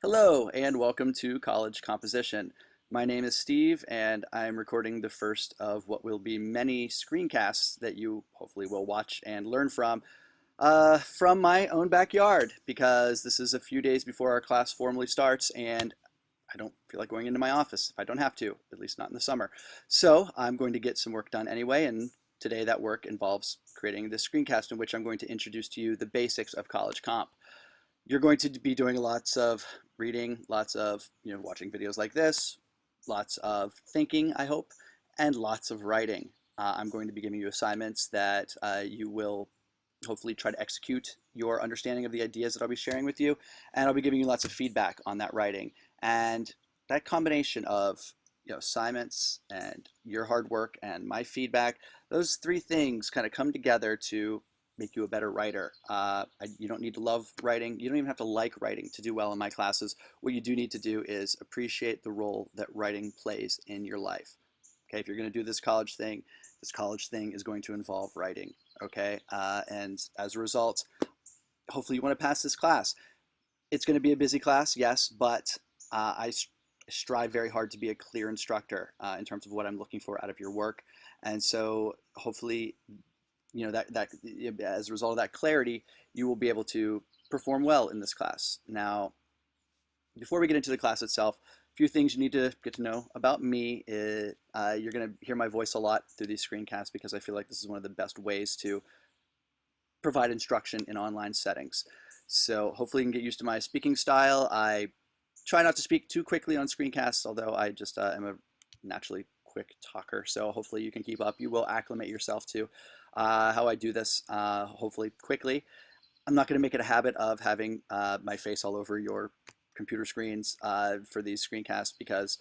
Hello and welcome to College Composition. My name is Steve and I'm recording the first of what will be many screencasts that you hopefully will watch and learn from my own backyard because this is a few days before our class formally starts and I don't feel like going into my office if I don't have to, at least not in the summer. So I'm going to get some work done anyway, and today that work involves creating this screencast in which I'm going to introduce to you the basics of college comp. You're going to be doing lots of reading, lots of watching videos like this, lots of thinking, I hope, and lots of writing. I'm going to be giving you assignments that you will hopefully try to execute your understanding of the ideas that I'll be sharing with you, and I'll be giving you lots of feedback on that writing. And that combination of assignments and your hard work and my feedback, those three things kind of come together to make you a better writer. You don't need to love writing. You don't even have to like writing to do well in my classes. What you do need to do is appreciate the role that writing plays in your life. Okay, if you're going to do this college thing is going to involve writing. Okay, and as a result, hopefully you want to pass this class. It's going to be a busy class, yes, but I strive very hard to be a clear instructor in terms of what I'm looking for out of your work. And so hopefully that as a result of that clarity, you will be able to perform well in this class. Now, before we get into the class itself, a few things you need to get to know about me. You're going to hear my voice a lot through these screencasts because I feel like this is one of the best ways to provide instruction in online settings. So hopefully you can get used to my speaking style. I try not to speak too quickly on screencasts, although I just am a naturally quick talker. So hopefully you can keep up. You will acclimate yourself to how I do this, hopefully quickly. I'm not going to make it a habit of having my face all over your computer screens for these screencasts because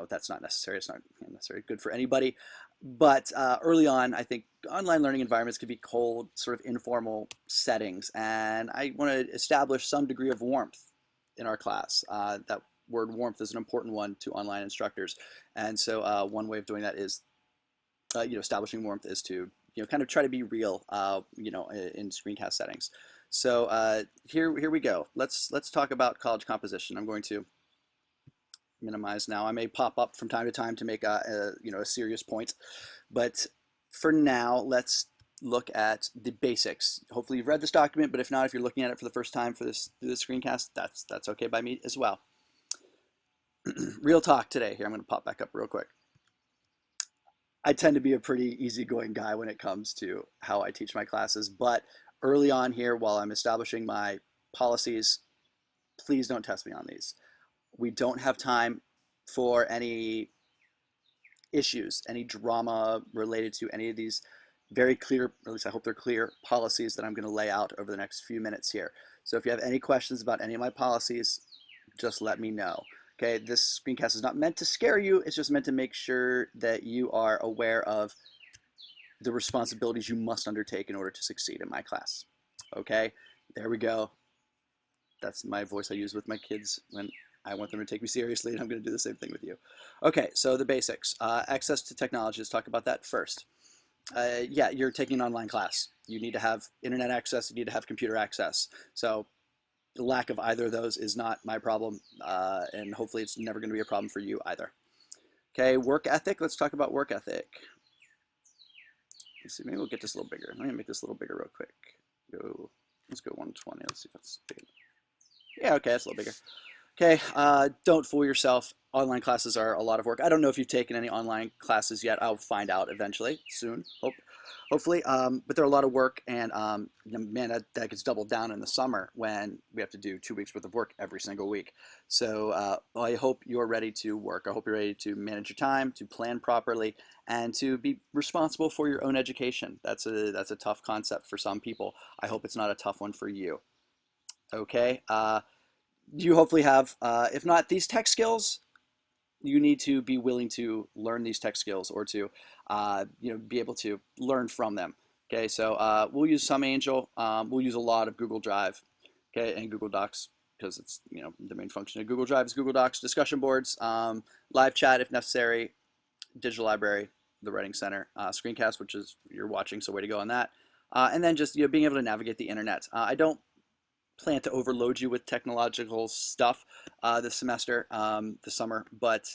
that's not necessary. It's not necessarily good for anybody. But early on, I think online learning environments could be cold, sort of informal settings, and I want to establish some degree of warmth in our class. That word warmth is an important one to online instructors, and so one way of doing that is establishing warmth is to kind of try to be real in screencast settings. So here we go. Let's talk about college composition. I'm going to minimize now. I may pop up from time to time to make a serious point, but for now let's look at the basics. Hopefully you've read this document, but if not, if you're looking at it for the first time through this screencast, that's okay by me as well. Real talk today. Here, I'm going to pop back up real quick. I tend to be a pretty easygoing guy when it comes to how I teach my classes, but early on here, while I'm establishing my policies, please don't test me on these. We don't have time for any issues, any drama related to any of these very clear, or at least I hope they're clear, policies that I'm going to lay out over the next few minutes here. So if you have any questions about any of my policies, just let me know. Okay, this screencast is not meant to scare you. It's just meant to make sure that you are aware of the responsibilities you must undertake in order to succeed in my class. Okay, there we go. That's my voice I use with my kids when I want them to take me seriously, and I'm going to do the same thing with you. Okay, so the basics. Access to technology. Let's talk about that first. Yeah, you're taking an online class. You need to have internet access. You need to have computer access. So the lack of either of those is not my problem, and hopefully it's never going to be a problem for you either. Okay, work ethic. Let's talk about work ethic. Let's see, maybe we'll get this a little bigger. Let me make this a little bigger real quick. Let's go 120. Let's see if that's big. Yeah, okay, that's a little bigger. Okay, don't fool yourself. Online classes are a lot of work. I don't know if you've taken any online classes yet. I'll find out eventually, soon, hopefully. But they're a lot of work, and man, that gets doubled down in the summer when we have to do 2 weeks worth of work every single week. So I hope you're ready to work. I hope you're ready to manage your time, to plan properly, and to be responsible for your own education. That's a tough concept for some people. I hope it's not a tough one for you. Okay. You hopefully have, if not these tech skills, you need to be willing to learn these tech skills or to, be able to learn from them. Okay, so we'll use some Angel. We'll use a lot of Google Drive, okay, and Google Docs because it's, the main function of Google Drive is Google Docs, discussion boards, live chat if necessary, digital library, the Writing Center, screencast, which is you're watching, so way to go on that. And then just being able to navigate the internet. I don't plan to overload you with technological stuff this semester, this summer, but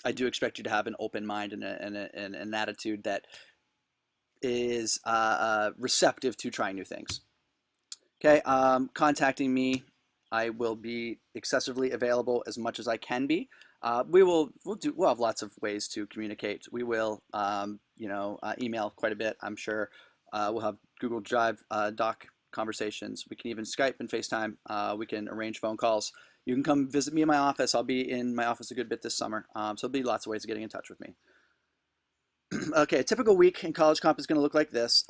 I do expect you to have an open mind and an attitude that is receptive to trying new things. Okay, contacting me, I will be excessively available as much as I can be. We'll have lots of ways to communicate. We will email quite a bit. I'm sure we'll have Google Drive doc conversations. We can even Skype and FaceTime. We can arrange phone calls. You can come visit me in my office. I'll be in my office a good bit this summer. So there'll be lots of ways of getting in touch with me. Okay, a typical week in College Comp is going to look like this.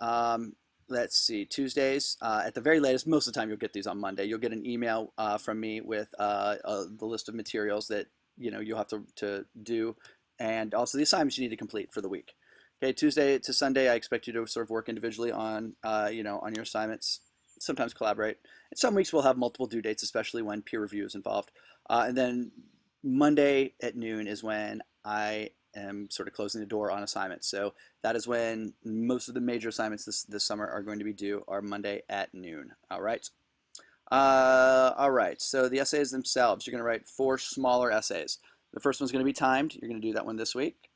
Let's see, Tuesdays, at the very latest, most of the time you'll get these on Monday. You'll get an email from me with the list of materials that you'll have to do, and also the assignments you need to complete for the week. Okay, Tuesday to Sunday, I expect you to sort of work individually on on your assignments. Sometimes collaborate. And some weeks we'll have multiple due dates, especially when peer review is involved. And then Monday at noon is when I am sort of closing the door on assignments. So that is when most of the major assignments this summer are going to be due, are Monday at noon. All right. All right. So the essays themselves, you're going to write 4 smaller essays. The first one's going to be timed. You're going to do that one this week.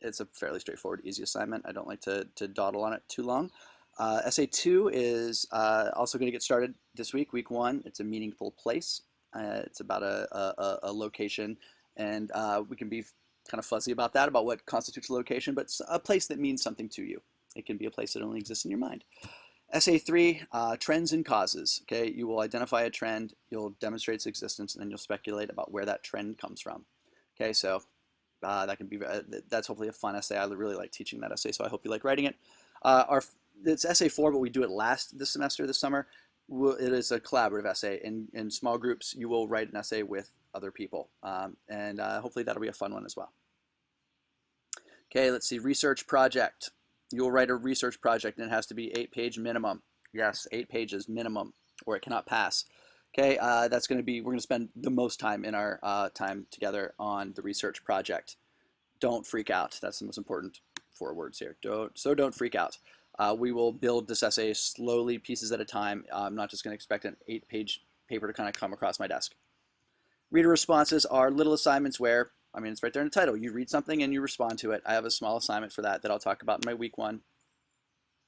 It's a fairly straightforward, easy assignment. I don't like to dawdle on it too long. Essay 2 is also going to get started this week, week 1. It's a meaningful place. It's about a location, and we can be kind of fuzzy about that, about what constitutes a location, but it's a place that means something to you. It can be a place that only exists in your mind. Essay 3, trends and causes. Okay, you will identify a trend, you'll demonstrate its existence, and then you'll speculate about where that trend comes from. Okay, so that can be that's hopefully a fun essay. I really like teaching that essay, so I hope you like writing it. It's essay 4, but we do it last this semester, this summer. It is a collaborative essay. In small groups, you will write an essay with other people, and hopefully that'll be a fun one as well. Okay, let's see, research project. You'll write a research project, and it has to be 8-page minimum. Yes, 8 pages minimum, or it cannot pass. Okay, we're going to spend the most time in our time together on the research project. Don't freak out. That's the most important 4 words here. Don't freak out. We will build this essay slowly, pieces at a time. I'm not just going to expect an 8-page paper to kind of come across my desk. Reader responses are little assignments where, I mean, it's right there in the title. You read something and you respond to it. I have a small assignment for that I'll talk about in my week 1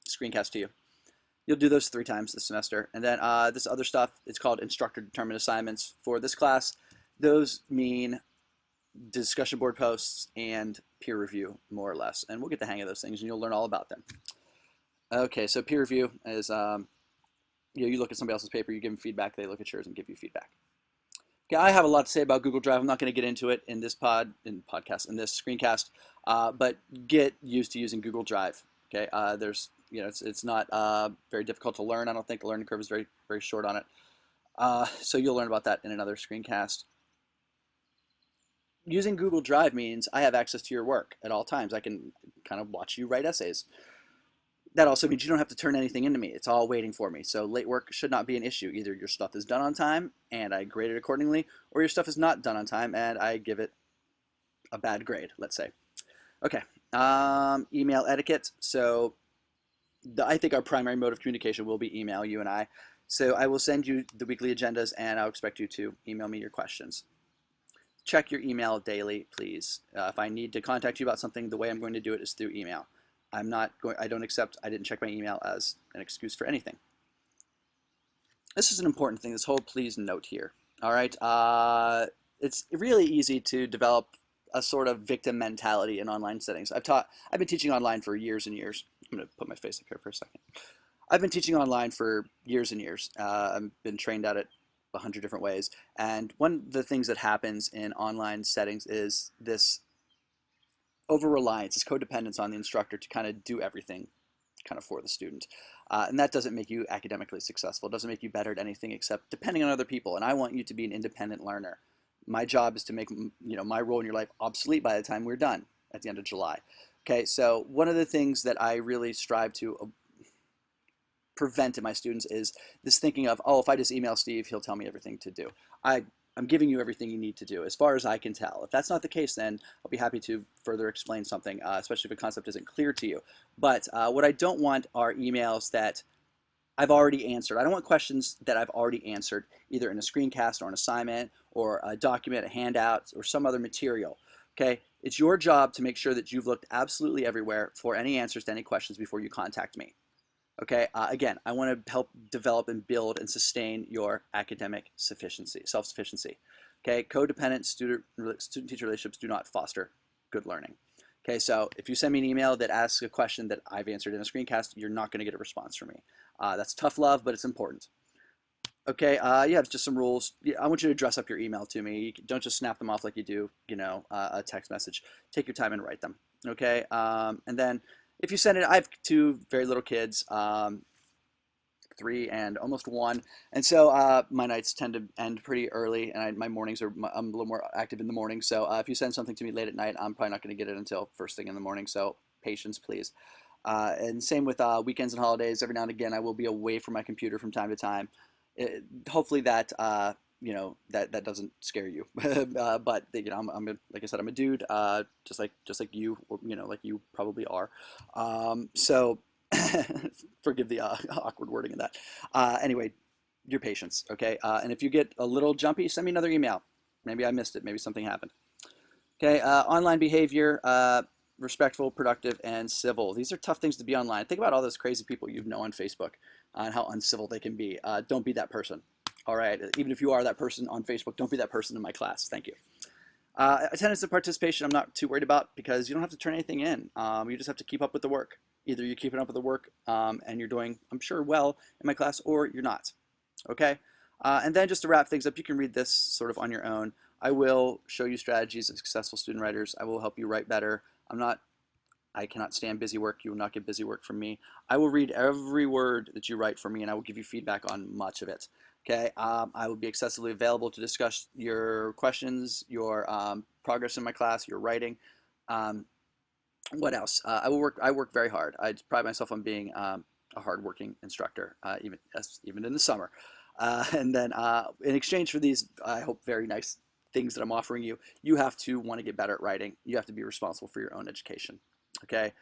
screencast to you. You'll do those 3 times this semester. And then this other stuff, it's called instructor-determined assignments for this class. Those mean discussion board posts and peer review, more or less. And we'll get the hang of those things, and you'll learn all about them. Okay, so peer review is, you look at somebody else's paper, you give them feedback, they look at yours and give you feedback. Okay, I have a lot to say about Google Drive. I'm not going to get into it in this in this screencast, but get used to using Google Drive. Okay, it's not very difficult to learn. I don't think the learning curve is very, very short on it. So you'll learn about that in another screencast. Using Google Drive means I have access to your work at all times. I can kind of watch you write essays. That also means you don't have to turn anything into me. It's all waiting for me. So late work should not be an issue. Either your stuff is done on time and I grade it accordingly, or your stuff is not done on time and I give it a bad grade, let's say. Okay, email etiquette. So I think our primary mode of communication will be email, you and I. So I will send you the weekly agendas, and I'll expect you to email me your questions. Check your email daily, please. If I need to contact you about something, the way I'm going to do it is through email. I didn't check my email as an excuse for anything. This is an important thing, this whole please note here. All right, it's really easy to develop a sort of victim mentality in online settings. I've been teaching online for years and years. I'm going to put my face up here for a second. I've been teaching online for years and years. I've been trained at it 100 different ways. And one of the things that happens in online settings is this over-reliance, this codependence on the instructor to kind of do everything kind of for the student. And that doesn't make you academically successful. It doesn't make you better at anything except depending on other people. And I want you to be an independent learner. My job is to make my role in your life obsolete by the time we're done at the end of July. Okay, so one of the things that I really strive to prevent in my students is this thinking of, oh, if I just email Steve, he'll tell me everything to do. I'm giving you everything you need to do, as far as I can tell. If that's not the case, then I'll be happy to further explain something, especially if a concept isn't clear to you. But what I don't want are emails that I've already answered. I don't want questions that I've already answered, either in a screencast or an assignment or a document, a handout, or some other material. Okay? It's your job to make sure that you've looked absolutely everywhere for any answers to any questions before you contact me. Okay? Again, I want to help develop and build and sustain your academic sufficiency, self-sufficiency. Okay? Codependent student-teacher relationships do not foster good learning. Okay, so if you send me an email that asks a question that I've answered in a screencast, you're not going to get a response from me. That's tough love, but it's important. Okay, yeah, it's just some rules. Yeah, I want you to dress up your email to me. Don't just snap them off like you do, a text message. Take your time and write them. Okay, and then if you send it, I have two very little kids. 3 and almost 1, and so my nights tend to end pretty early, and my mornings are I'm a little more active in the morning. So if you send something to me late at night, I'm probably not going to get it until first thing in the morning. So patience, please. And same with weekends and holidays. Every now and again, I will be away from my computer from time to time. Hopefully that that doesn't scare you. But like I said, I'm a dude, just like you, or, like you probably are. So forgive the awkward wording of that. Anyway, your patience, okay? And if you get a little jumpy, send me another email. Maybe I missed it. Maybe something happened. Okay, online behavior, respectful, productive, and civil. These are tough things to be online. Think about all those crazy people you know on Facebook and how uncivil they can be. Don't be that person. All right, even if you are that person on Facebook, don't be that person in my class. Thank you. Attendance and participation, I'm not too worried about because you don't have to turn anything in. You just have to keep up with the work. Either you're keeping up with the work and you're doing, I'm sure, well in my class, or you're not. Okay? And then just to wrap things up, you can read this sort of on your own. I will show you strategies of successful student writers. I will help you write better. I cannot stand busy work. You will not get busy work from me. I will read every word that you write for me, and I will give you feedback on much of it. Okay, I will be accessibly available to discuss your questions, your progress in my class, your writing. What else? I work very hard. I pride myself on being a hardworking instructor, even in the summer. And then in exchange for these, I hope, very nice things that I'm offering you, you have to want to get better at writing. You have to be responsible for your own education. Okay.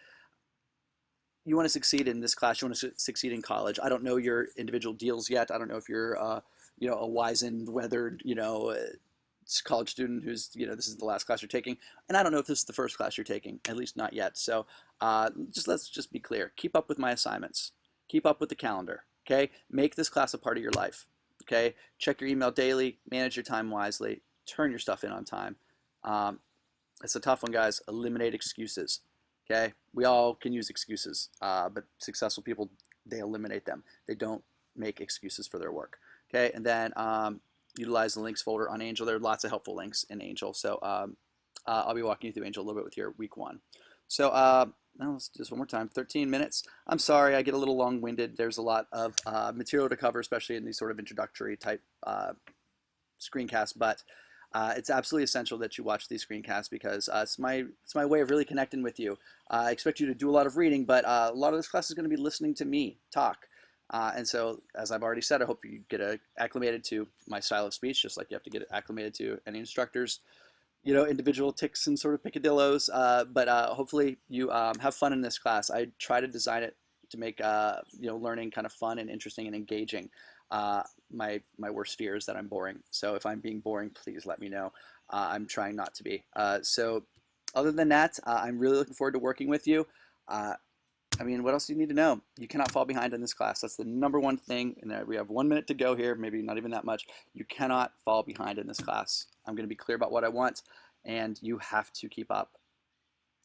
You want to succeed in this class. You want to succeed in college. I don't know your individual deals yet. I don't know if you're, a wizened, weathered, college student who's, this is the last class you're taking, and I don't know if this is the first class you're taking. At least not yet. So, let's just be clear. Keep up with my assignments. Keep up with the calendar. Okay. Make this class a part of your life. Okay. Check your email daily. Manage your time wisely. Turn your stuff in on time. It's a tough one, guys. Eliminate excuses. Okay, we all can use excuses, but successful people, they eliminate them. They don't make excuses for their work. Okay, and then utilize the links folder on Angel. There are lots of helpful links in Angel. So I'll be walking you through Angel a little bit with your week 1. So now let's do this one more time. 13 minutes. I'm sorry, I get a little long-winded. There's a lot of material to cover, especially in these sort of introductory type screencasts, but it's absolutely essential that you watch these screencasts because it's my way of really connecting with you. I expect you to do a lot of reading, but a lot of this class is going to be listening to me talk. And so, as I've already said, I hope you get acclimated to my style of speech, just like you have to get acclimated to any instructor's, individual ticks and sort of picadillos. But hopefully you have fun in this class. I try to design it to make learning kind of fun and interesting and engaging. My worst fear is that I'm boring. So if I'm being boring, please let me know. I'm trying not to be. So other than that, I'm really looking forward to working with you. What else do you need to know? You cannot fall behind in this class. That's the number one thing. And we have 1 minute to go here, maybe not even that much. You cannot fall behind in this class. I'm going to be clear about what I want, and you have to keep up.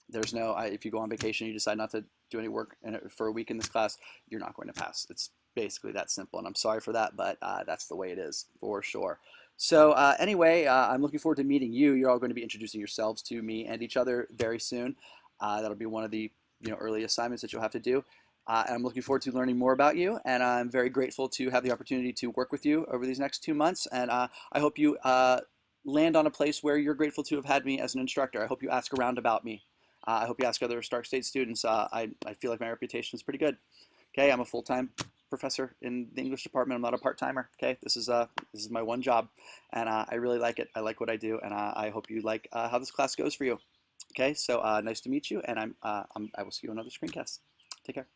There's no, if you go on vacation, you decide not to do any work for a week in this class, you're not going to pass. It's basically that simple, and I'm sorry for that, but that's the way it is for sure. So anyway, I'm looking forward to meeting you. You're all going to be introducing yourselves to me and each other very soon. That'll be one of the early assignments that you'll have to do. And I'm looking forward to learning more about you, and I'm very grateful to have the opportunity to work with you over these next 2 months. And I hope you land on a place where you're grateful to have had me as an instructor. I hope you ask around about me. I hope you ask other Stark State students. I feel like my reputation is pretty good. Okay, I'm a full-time professor in the English department. I'm not a part-timer. Okay, this is my one job, and I really like it. I like what I do, and I hope you like how this class goes for you. Okay, so nice to meet you, and I will see you on another screencast. Take care.